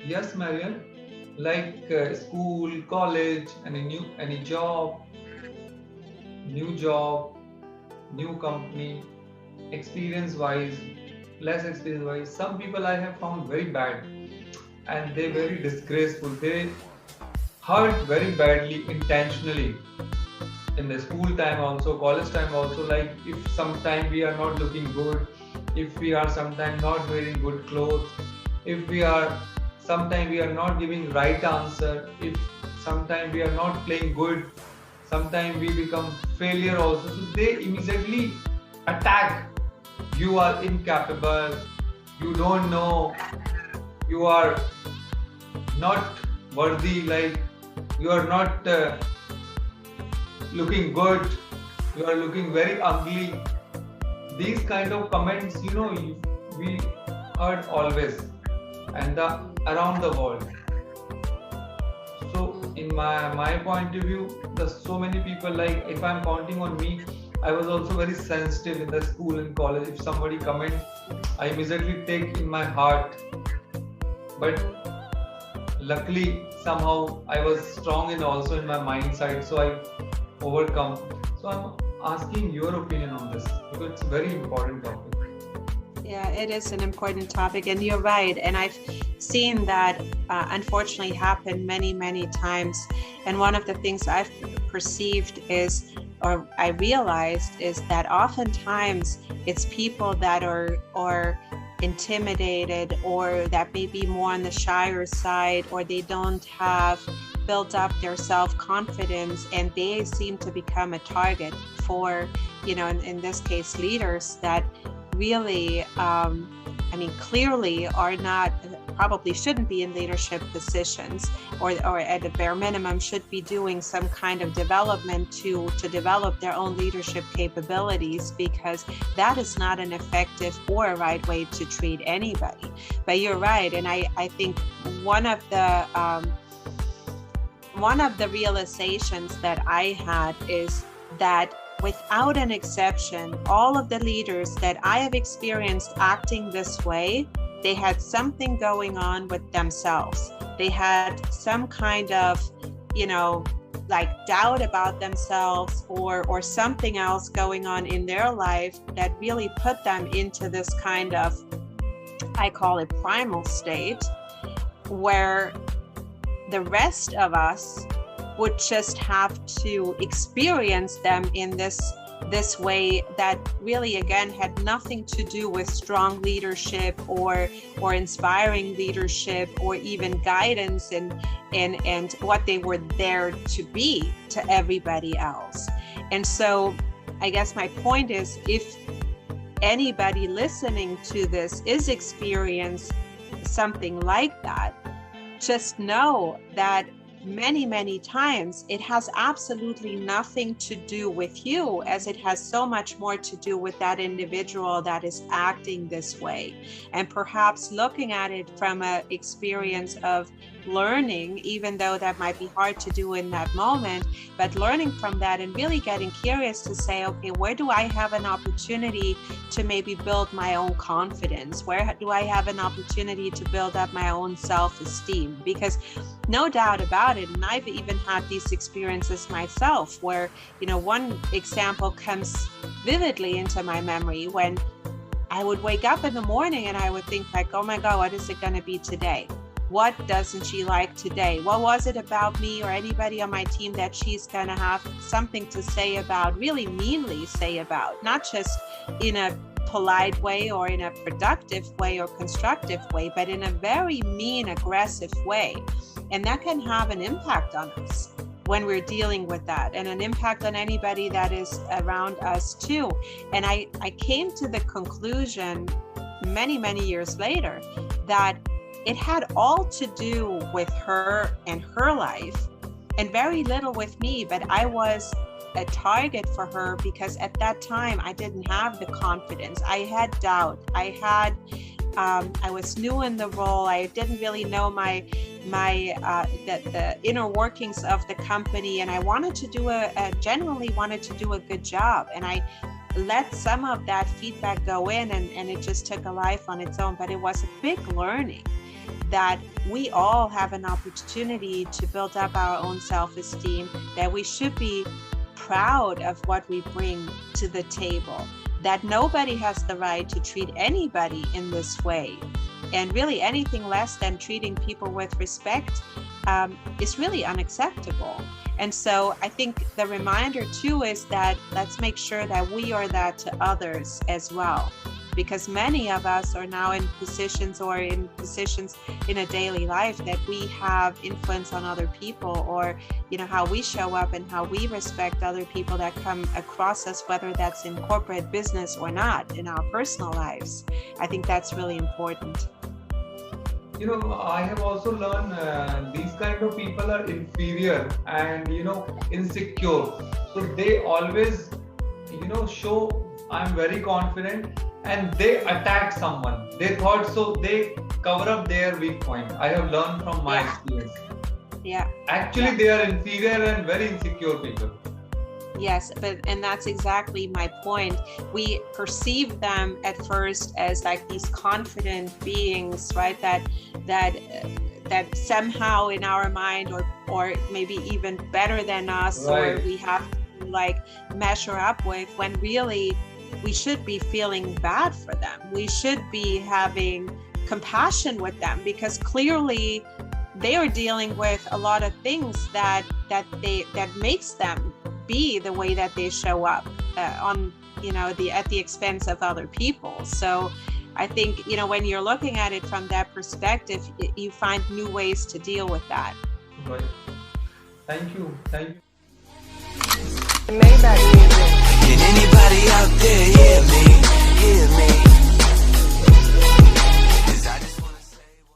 Yes, Marion. Like school, college, any job, new job, new company, experience wise, less experience wise. Some people I have found very bad and they very disgraceful. They hurt very badly intentionally in the school time also, college time also. Like if sometime we are not looking good, if we are sometime not wearing good clothes, if we are sometime we are not giving right answer, if sometime we are not playing good, sometime we become failure also, so they immediately attack. You are incapable, you don't know, you are not worthy, like you are not looking good, you are looking very ugly. These kind of comments, we heard always and around the world. So in my point of view, there's so many people, like if I'm counting on me, I was also very sensitive in the school and college. If somebody comments, I immediately take in my heart, but luckily somehow I was strong in also in my mind side, so I overcome. So I'm asking your opinion on this because it's a very important topic. Yeah, it is an important topic, and you're right. And I've seen that unfortunately happen many, many times. And one of the things I've perceived is, or I realized, is that oftentimes it's people that are intimidated, or that may be more on the shyer side, or they don't have built up their self-confidence, and they seem to become a target for, in this case, leaders that really, clearly are not, probably shouldn't be in leadership positions, or at a bare minimum should be doing some kind of development to develop their own leadership capabilities, because that is not an effective or a right way to treat anybody. But you're right, and I think one of the realizations that I had is that without an exception, all of the leaders that I have experienced acting this way, they had something going on with themselves. They had some kind of, like doubt about themselves, or something else going on in their life that really put them into this kind of, I call it primal state, where the rest of us would just have to experience them in this way that really, again, had nothing to do with strong leadership or inspiring leadership, or even guidance and what they were there to be to everybody else. And so I guess my point is, if anybody listening to this is experiencing something like that, just know that many, many times it has absolutely nothing to do with you, as it has so much more to do with that individual that is acting this way. And perhaps looking at it from an experience of learning, even though that might be hard to do in that moment, but learning from that and really getting curious to say, okay, where do I have an opportunity to maybe build my own confidence? Where do I have an opportunity to build up my own self-esteem? Because no doubt about it, and I've even had these experiences myself, where, one example comes vividly into my memory, when I would wake up in the morning and I would think like, oh my God, what is it going to be today? What doesn't she like today? What was it about me or anybody on my team that she's going to have something to say about, really meanly say about, not just in a polite way or in a productive way or constructive way, but in a very mean, aggressive way. And that can have an impact on us when we're dealing with that, and an impact on anybody that is around us too. And I came to the conclusion many, many years later that it had all to do with her and her life, and very little with me, but I was a target for her because at that time I didn't have the confidence. I had doubt. I was new in the role. I didn't really know the inner workings of the company, and I genuinely wanted to do a good job. And I let some of that feedback go in, and it just took a life on its own. But it was a big learning. that we all have an opportunity to build up our own self-esteem, that we should be proud of what we bring to the table, that nobody has the right to treat anybody in this way. And really anything less than treating people with respect is really unacceptable. And so I think the reminder too is that let's make sure that we are that to others as well, because many of us are now in positions in a daily life that we have influence on other people, or how we show up and how we respect other people that come across us, whether that's in corporate business or not, in our personal lives. I think that's really important. I have also learned these kind of people are inferior and insecure, so they always show I'm very confident, and they attack someone. They thought so, they cover up their weak point. I have learned from my experience. Yeah. Actually, they are inferior and very insecure people. Yes, and that's exactly my point. We perceive them at first as like these confident beings, right? That somehow in our mind, or maybe even better than us, right, or we have to like measure up with, when really we should be feeling bad for them. We should be having compassion with them, because clearly they are dealing with a lot of things that makes them be the way that they show up on at the expense of other people. So I think when you're looking at it from that perspective, you find new ways to deal with that. Right. Thank you. Can anybody out there hear me?